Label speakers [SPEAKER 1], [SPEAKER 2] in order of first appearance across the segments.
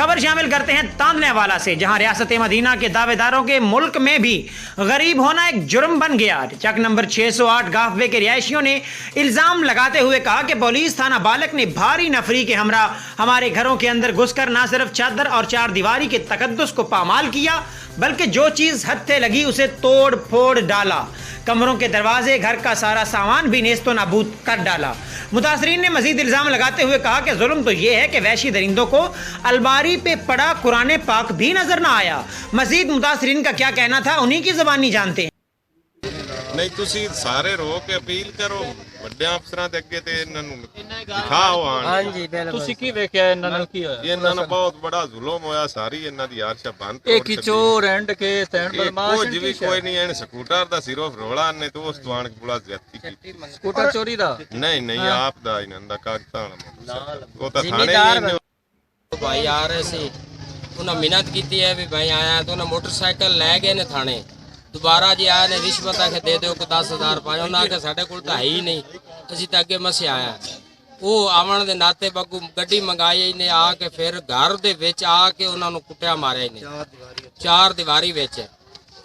[SPEAKER 1] खबर शामिल करते हैं तांदनेवाला से, जहां रियासत मदीना के दावेदारों के मुल्क में भी गरीब होना एक जुर्म बन गया। चक नंबर 608 गाफवे के रिहायशियों ने इल्जाम लगाते हुए कहा कि पुलिस थाना बालक ने भारी नफरी के हमरा हमारे घरों के अंदर घुसकर न सिर्फ चादर और चार दीवारी के तकद्दुस को पामाल किया, बल्कि जो चीज हत्थे लगी उसे तोड़ फोड़ डाला। कमरों के दरवाजे, घर का सारा सामान भी नेस्तो नाबूद कर डाला। मुतासरीन ने मजीद इल्जाम लगाते हुए कहा कि जुल्म तो ये है कि वहशी दरिंदों को अलमारी पे पड़ा कुरान पाक भी नजर ना आया। मजीद मुतासरीन का क्या कहना था, उन्हीं की ज़बानी जानते हैं।
[SPEAKER 2] नहीं ਤੁਸੀਂ ਸਾਰੇ ਰੋ ਕੇ ਅਪੀਲ ਕਰੋ ਵੱਡਿਆਂ ਅਫਸਰਾਂ ਦੇ ਅੱਗੇ ਤੇ ਇਹਨਾਂ ਨੂੰ ਦਿਖਾਓ ਆਣ।
[SPEAKER 3] ਹਾਂਜੀ ਬਿਲਕੁਲ।
[SPEAKER 4] ਤੁਸੀਂ ਕੀ ਵੇਖਿਆ ਇਹਨਾਂ ਨਾਲ ਕੀ ਹੋਇਆ?
[SPEAKER 2] ਇਹਨਾਂ ਨਾਲ ਬਹੁਤ ਬੜਾ ਜ਼ੁਲਮ ਹੋਇਆ, ਸਾਰੀ ਇਹਨਾਂ ਦੀ ਆਰਸ਼ਾ ਬੰਦ
[SPEAKER 4] ਇਹ ਕੀ ਚੋਰ ਐਂਡ ਕੇ ਤੈਨ ਬਦਮਾਸ਼
[SPEAKER 2] ਕੁਝ ਵੀ ਕੋਈ ਨਹੀਂ। ਇਹਨੇ ਸਕੂਟਰ ਦਾ ਸਿਰਫ ਰੋਲਾ ਨੇ ਤੇ ਉਸ ਤੋਂ ਆਣ ਕੇ ਬੁਲਾ ਜ਼ਿਆਦਤੀ ਕੀਤੀ।
[SPEAKER 4] ਸਕੂਟਰ ਚੋਰੀ ਦਾ
[SPEAKER 2] ਨਹੀਂ ਆਪ ਦਾ ਇਹਨਾਂ ਦਾ ਕਾਗਜ਼ਾਂ ਵਾਲਾ ਉਹ ਤਾਂ ਥਾਣੇ
[SPEAKER 3] ਜ਼ਿਮੀਦਾਰ
[SPEAKER 2] ਹੀ
[SPEAKER 3] ਭਾਈ ਆ ਰਹੇ ਸੀ, ਉਹਨਾਂ ਮਿਹਨਤ ਕੀਤੀ ਹੈ ਵੀ ਭਾਈ ਆਇਆ ਤਾਂ ਉਹਨਾਂ ਮੋਟਰਸਾਈਕਲ ਲੈ ਗਏ ਨੇ ਥਾਣੇ। ਦੁਬਾਰਾ ਜੀ ਆਇਆ ਨੇ ਰਿਸ਼ਵਤ ਆ ਕੇ ਦੇ ਦਿਓ ਕਿ 10,000 ਰੁਪਏ। ਉਹਨਾਂ ਆਖਿਆ ਸਾਡੇ ਕੋਲ ਤਾਂ ਹੈ ਹੀ ਨਹੀਂ, ਅਸੀਂ ਤਾਂ ਅੱਗੇ ਮਸੇ ਆਇਆ। ਉਹ ਆਵਣ ਦੇ ਨਾਤੇ ਬੱਗੂ ਗੱਡੀ ਮੰਗਾਈ ਨੇ, ਆ ਕੇ ਫਿਰ ਘਰ ਦੇ ਵਿੱਚ ਆ ਕੇ ਉਹਨਾਂ ਨੂੰ ਕੁੱਟਿਆ ਮਾਰਿਆ ਨੇ ਚਾਰ ਦੀਵਾਰੀ ਵਿੱਚ।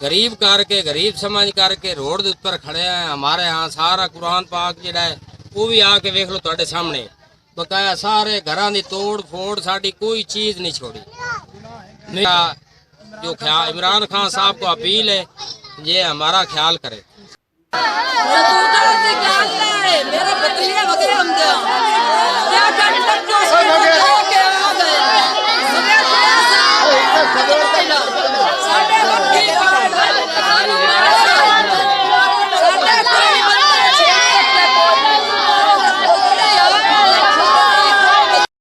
[SPEAKER 3] ਗਰੀਬ ਕਰਕੇ ਗਰੀਬ ਸਮਝ ਕਰਕੇ ਰੋਡ ਦੇ ਉੱਪਰ ਖੜਿਆ ਹੈ। ਹਮਾਰੇ यहाँ ਸਾਰਾ ਕੁਰਾਨ ਪਾਕ ਜਿਹੜਾ ਹੈ ਉਹ ਵੀ ਆ ਕੇ ਵੇਖ ਲਓ ਤੁਹਾਡੇ ਸਾਹਮਣੇ ਬਕਾਇਆ। ਸਾਰੇ ਘਰਾਂ ਦੀ ਤੋੜ ਫੋੜ, ਸਾਡੀ ਕੋਈ चीज नहीं छोड़ी। जो इमरान खान साहब को अपील है ये हमारा ख्याल करे।
[SPEAKER 5] मेरा